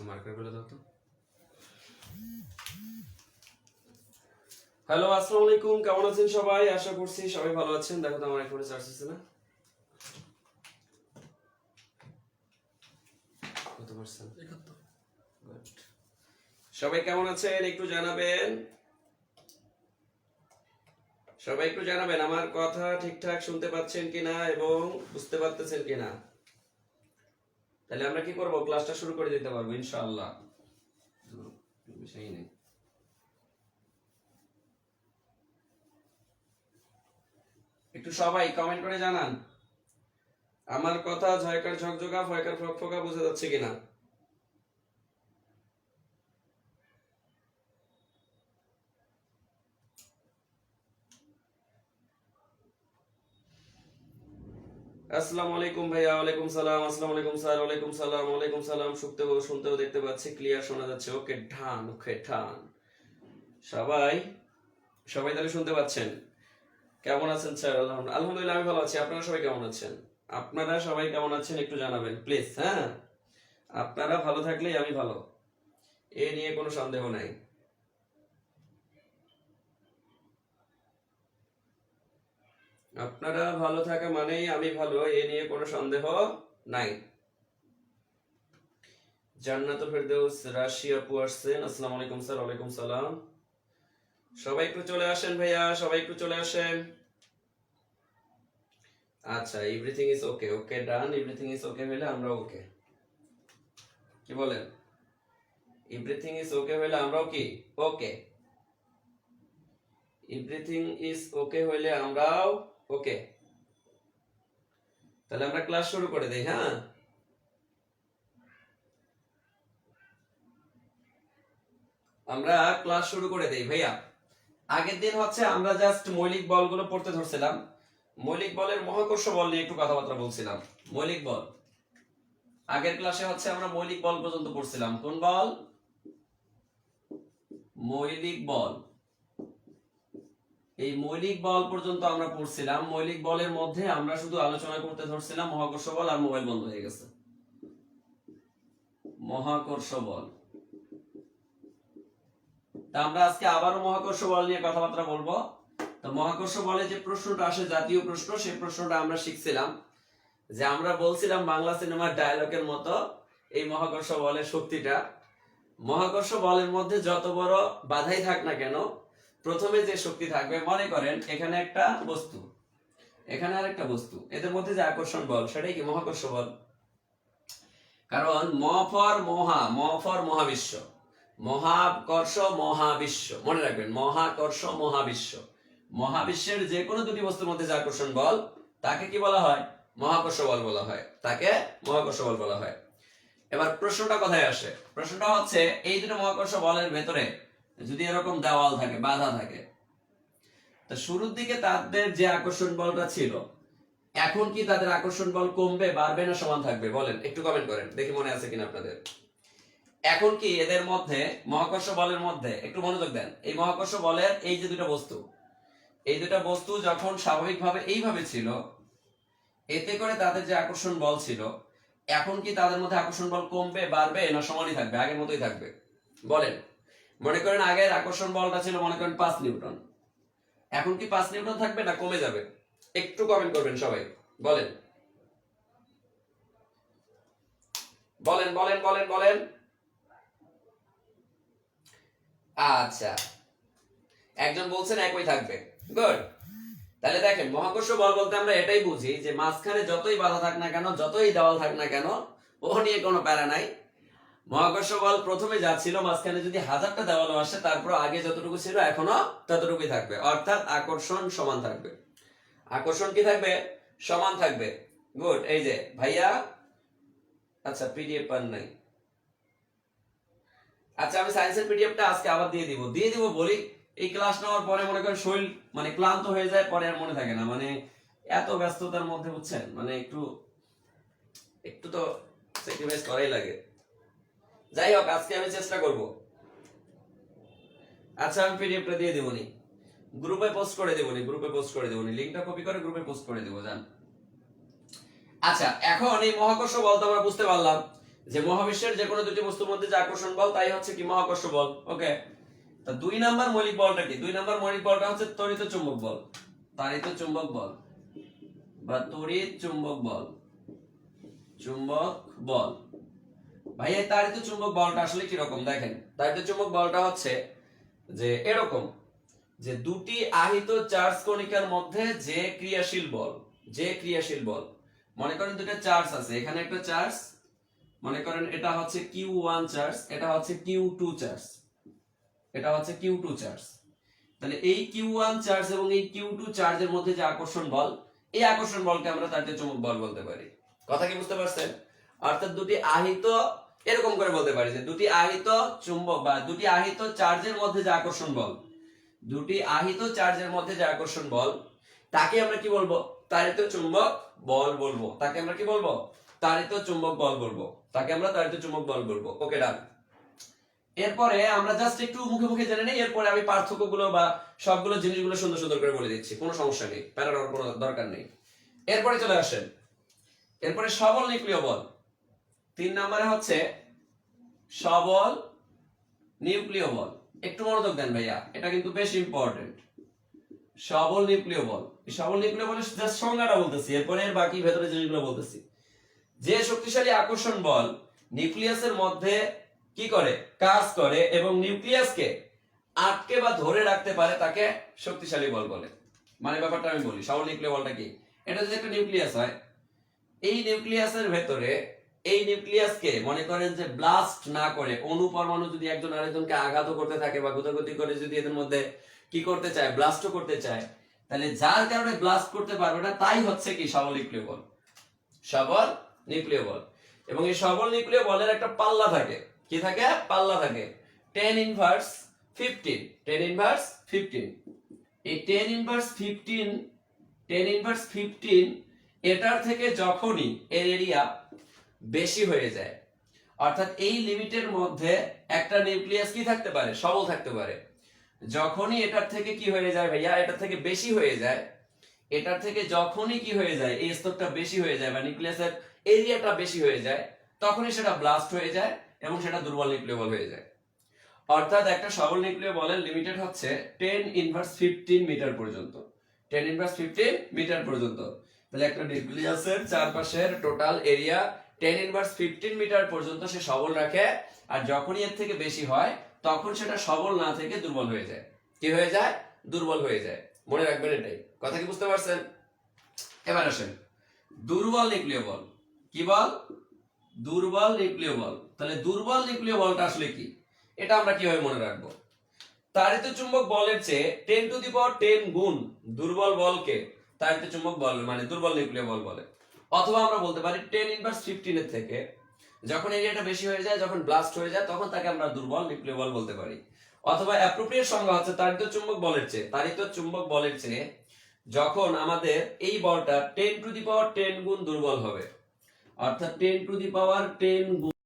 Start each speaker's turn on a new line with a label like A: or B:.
A: Marker করে দাও তো। হ্যালো, আসসালামু আলাইকুম, কেমন আছেন সবাই? আশা করছি সবাই ভালো আছেন। দেখো তো আমার ফোনে চার্জ আছে না, কত পার্সেন্ট? গুড। সবাই কেমন আছেন একটু জানাবেন। সবাই একটু জানাবেন আমার কথা ঠিকঠাক শুনতে পাচ্ছেন কিনা এবং বুঝতে পারতেছেন কিনা। তাহলে আমরা কি করব, ক্লাসটা শুরু করে দিতে পারবো ইনশাআল্লাহ। বিষয় নেই। একটু সবাই কমেন্ট করে জানান আমার কথা ঝয়কার ঝকঝকা ফয়কার ফকফকা বোঝা যাচ্ছে কিনা। আসসালামু আলাইকুম ভাইয়া। ওয়ালাইকুম সালাম। আসসালামু আলাইকুম স্যার। ওয়ালাইকুম সালাম। ওয়ালাইকুম সালাম। শুনতেও শুনতেও দেখতে পাচ্ছি, ক্লিয়ার শোনা যাচ্ছে। ওকে ঠান, ওকে ঠান। সবাই সবাই তাহলে শুনতে পাচ্ছেন? কেমন আছেন স্যার? আলহামদুলিল্লাহ আমি ভালো আছি। আপনারা সবাই কেমন আছেন? আপনারা সবাই কেমন আছেন একটু জানাবেন প্লিজ। হ্যাঁ, আপনারা ভালো থাকলেই আমি ভালো, এ নিয়ে কোনো সন্দেহ নাই। আপনারা ভালো থাকা মানেই আমি ভালো, এ নিয়ে কোনো সন্দেহ নাই। জান্নাতুল ফেরদৌস রাশি আপু আসছেন। আসসালামু আলাইকুম স্যার। ওয়ালাইকুম সালাম। সবাই একটু চলে আসেন ভাইয়া, সবাই একটু চলে আসেন। আচ্ছা, everything is okay. Okay done. Everything is okay হলে আমরা ওকে, কি বলেন? এভরিথিং ইজ ওকে হলে আমরাও কি ওকে? এভরিথিং ইজ ওকে হলে আমরাও ওকে। তাহলে আমরা ক্লাস শুরু করে দেই। হ্যাঁ, আমরা ক্লাস শুরু করে দেই ভাইয়া। আগের দিন হচ্ছে আমরা জাস্ট মৌলিক বলগুলো পড়তে ধরছিলাম। মৌলিক বলের মহাকর্ষ বল নিয়ে একটু কথাবার্তা বলছিলাম। মৌলিক বল, আগের ক্লাসে হচ্ছে আমরা মৌলিক বল পর্যন্ত পড়ছিলাম। কোন বল? মৌলিক বল। এই মৌলিক বল পর্যন্ত আমরা পড়ছিলাম। মৌলিক বলের মধ্যে আমরা শুধু আলোচনা করতে ধরছিলাম মহাকর্ষ বল, আর মোবাইল বন্ধ হয়ে গেছে। মহাকর্ষ বল। তা আমরা আজকে আবারও মহাকর্ষ বল নিয়ে কথাবার্তা বলবো। তো মহাকর্ষ বলে যে প্রশ্নটা আসে, জাতীয় প্রশ্ন, সেই প্রশ্নটা আমরা শিখছিলাম যে আমরা বলছিলাম বাংলা সিনেমার ডায়লগের মতো এই মহাকর্ষ বলের শক্তিটা। মহাকর্ষ বলের মধ্যে যত বড় বাধাই থাক না কেন, প্রথমে যে শক্তি থাকবে, মনে করেন এখানে একটা বস্তু, এখানে আরেকটা বস্তু, এদের মধ্যে যে আকর্ষণ বল সেটাই কি মহাকর্ষ বল। কারণ ম ফর মহা, ম ফর মহাবিশ্ব, মহাকর্ষ মহাবিশ্ব, মনে রাখবেন মহাকর্ষ মহাবিশ্ব। মহাবিশ্বের যে কোনো দুটি বস্তুর মধ্যে যে আকর্ষণ বল তাকে কি বলা হয়? মহাকর্ষ বল বলা হয়, তাকে মহাকর্ষ বল বলা হয়। এবার প্রশ্নটা কোথায় আসে? প্রশ্নটা হচ্ছে এই দুটো মহাকর্ষ বলের ভেতরে যদি এরকম দেওয়াল থাকে, বাধা থাকে, তো শুরুর দিকে তাদের যে আকর্ষণ বলটা ছিল, এখন কি তাদের আকর্ষণ বল কমবে, বাড়বে, না সমান থাকবে? বলেন, একটু কমেন্ট করেন দেখি মনে আছে কিনা আপনাদের। এখন কি এদের মধ্যে মহাকর্ষ বলের মধ্যে, একটু মনোযোগ দেন, এই মহাকর্ষ বলের এই যে দুটো বস্তু, এই দুটো বস্তু যখন স্বাভাবিকভাবে এইভাবে ছিল, এতে করে তাদের যে আকর্ষণ বল ছিল, এখন কি তাদের মধ্যে আকর্ষণ বল কমবে, বাড়বে, না সমানই থাকবে, আগের মতোই থাকবে? বলেন। মনে করেন আগের আকর্ষণ বলটা ছিল মনে করেন 5 নিউটন, এখন কি 5 নিউটন থাকবে না কমে যাবে? একটু কমেন্ট করবেন সবাই, বলেন বলেন বলেন বলেন বলেন। আচ্ছা, একজন বলছেন একই থাকবে, গুড। তাহলে দেখেন মহাকর্ষ বল বলতে আমরা এটাই বুঝি যে মাঝখানে যতই বাধা থাক না কেন, যতই দেওয়াল থাক না কেন, ও নিয়ে কোনো প্যারা নাই। মহাকর্ষ বল প্রথমে যা ছিল, মাঝখানে যদি 1000টা দেওয়াল আসে, তারপর আগে যতটুকু ছিল এখনো ততটুকুই থাকবে, অর্থাৎ আকর্ষণ সমান থাকবে। আকর্ষণ কি থাকবে? সমান থাকবে। গুড। এই যে ভাইয়া, আচ্ছা পিডিএফ পান নাই। আচ্ছা, আমি সায়েন্সের পিডিএফটা আজকে আবার দিয়ে দিব বলি। এই ক্লাস নেওয়ার পরে মনে করেন শরীর মানে ক্লান্ত হয়ে যায়, পরে আর মনে থাকে না, মানে এত ব্যস্ততার মধ্যে, বুঝছেন, মানে একটু একটু তো স্যাক্রিফাইস করাই লাগে। যাই হোক, আজকে আমি চেষ্টা করব। আচ্ছা, আমি পিডিএফটা দিয়ে দেবনি, গ্রুপে পোস্ট করে দেবনি, লিংকটা কপি করে গ্রুপে পোস্ট করে দেবো, জান। আচ্ছা, এখন এই মহাকর্ষ বল তো আমরা বুঝতে পারলাম যে মহাবিশ্বের যে কোনো দুটি বস্তুর মধ্যে যে আকর্ষণ বল তাই হচ্ছে কি মহাকর্ষ বল। ওকে, তা 2 নাম্বার মৌলিক বলটা কি? 2 নাম্বার মৌলিক বলটা হচ্ছে তড়িৎ চুম্বক বল। তাড়িত চুম্বক বল বা তড়িৎ চুম্বক বল, চুম্বক বল। ভাই এই তাড়িত চুম্বক বলটা আসলে কি রকম দেখেন। তাড়িত চুম্বক বলটা হচ্ছে যে এরকম, যে দুটি আহিত চার্জ কণিকার মধ্যে যে ক্রিয়াশীল বল, যে ক্রিয়াশীল বল, মনে করেন দুটো চার্জ আছে, এখানে একটা চার্জ, মনে করেন এটা হচ্ছে Q1 চার্জ, এটা হচ্ছে Q2 চার্জ, এটা হচ্ছে Q2 চার্জ। তাহলে এই Q1 চার্জ এবং এই Q2 চার্জের মধ্যে যে আকর্ষণ বল, এই আকর্ষণ বলকে আমরা তাড়িত চুম্বক বল বলতে পারি। কথা কি বুঝতে পারছেন? অর্থাৎ দুটি আহিত, এরকম করে বলতে পারি যে দুটি আহিত চুম্বক বা দুটি আহিত চার্জের মধ্যে যে আকর্ষণ বল, দুটি আহিত চার্জের মধ্যে যে আকর্ষণ বল, তাকে আমরা কি বলবো? তাড়িত চুম্বক বল বলবো। তাকে আমরা কি বলবো? তাড়িত চুম্বক বল বলবো। তাকে আমরা তাড়িত চুম্বক বল বলবো। ওকে, ডান। এরপরে আমরা জাস্ট একটু মুখে মুখে জেনে নেই, এরপরে আমি পার্থক্যগুলো বা সবগুলো জিনিসগুলো সুন্দর সুন্দর করে বলে দিচ্ছি, কোনো সমস্যা নেই, প্যারার কোনো দরকার নেই। এরপরে চলে আসেন, এরপরে সবল নিউক্লিয় বল। 3 নম্বরে হচ্ছে সবল নিউক্লিয় বল। একটু মনোযোগ দেন ভাইয়া, এটা কিন্তু বেশ ইম্পর্টেন্ট। সবল নিউক্লিয় বল, এই সবল নিউক্লিয় বলের জাস্ট সংজ্ঞাটা বলতেছি, এরপরে বাকি ভেতরে জিনিসগুলো বলতেছি। যে শক্তিশালী আকর্ষণ বল নিউক্লিয়াসের মধ্যে কি করে? কাজ করে এবং নিউক্লিয়াসকে আটকে বা ধরে রাখতে পারে, তাকে শক্তিশালী বল বলে। মানে ব্যাপারটা আমি বলি, সবল নিউক্লিয় বলটা কি? এটা যদি একটা নিউক্লিয়াস হয়, এই নিউক্লিয়াসের ভেতরে এই নিউক্লিয়াসকে মনে করেন যে ব্লাস্ট না করে, অণু পরমাণু যদি একজন আরেকজনকে আঘাত করতে থাকে বা গুতাগুতি করে যদি এদের মধ্যে কি করতে চায়, ব্লাস্টও করতে চায়, তাহলে যার কারণে ব্লাস্ট করতে পারবে না, তাই হচ্ছে কি সবল নিউক্লিয় বল। সবল নিউক্লিয় বল। এবং এই সবল নিউক্লিয় বলের একটা পাল্লা থাকে। কি থাকে? পাল্লা থাকে 10 ইনভার্স 15। 10 ইনভার্স 15, এই 10 ইনভার্স 15, 10 ইনভার্স 15 এটার থেকে যখনই এর এরিয়া বেশি হয়ে যায়, অর্থাৎ এই লিমিটের মধ্যে একটা নিউক্লিয়াস কি থাকতে পারে? সবল থাকতে পারে। যখনই এটার থেকে কি হয়ে যায় ভাইয়া? এটার থেকে বেশি হয়ে যায়, এটার থেকে যখনই কি হয়ে যায়, এই স্তরটা বেশি হয়ে যায় বা নিউক্লিয়াসের এরিয়াটা বেশি হয়ে যায়, তখনই সেটা ব্লাস্ট হয়ে যায় এবং সেটা দুর্বল নিউক্লিয় বল হয়ে যায়। অর্থাৎ একটা সবল নিউক্লিয় বলের লিমিটেড হচ্ছে 10 ইনভার্স 15 মিটার পর্যন্ত। 10 ইনভার্স 15 মিটার পর্যন্ত। তাহলে একটা নিউক্লিয়াসের চারপাশের টোটাল এরিয়া 10 ইনভার্স 15 মিটার পর্যন্ত সে সবল রাখে, আর যখনই এর থেকে বেশি হয় তখন সেটা সবল না থেকে দুর্বল হয়ে যায়। কি হয়ে যায়? দুর্বল হয়ে যায়। মনে রাখবেন এটাই। কথা কি বুঝতে পারছেন? এবার আসেন দুর্বল নিউক্লিয় বল। কি বল? দুর্বল নিউক্লিয় বল। তাহলে দুর্বল নিউক্লিয় বলটা আসলে কি? এটা আমরা কিভাবে মনে রাখবো? তাড়িত চুম্বক বলের চেয়ে 10 টু দি পাওয়ার 10 গুণ দুর্বল বলকে তাড়িত চুম্বক বল মানে দুর্বল নিউক্লিয় বল বলে। অথবা আমরা বলতে পারি 10 ইনভার্স 15 এর থেকে যখন এরিয়াটা বেশি হয়ে যায়, যখন ব্লাস্ট হয়ে যায়, তখন তাকে আমরা দুর্বল নিউক্লিয় বল বলতে পারি। অথবা অ্যাপ্রোপ্রিয়েট সংজ্ঞা হচ্ছে তাড়িত চুম্বক বলের চেয়ে যখন আমাদের এই বলটা 10 টু দি পাওয়ার 10 গুণ দুর্বল হবে, অর্থাৎ 10 টু দি পাওয়ার 10 গুণ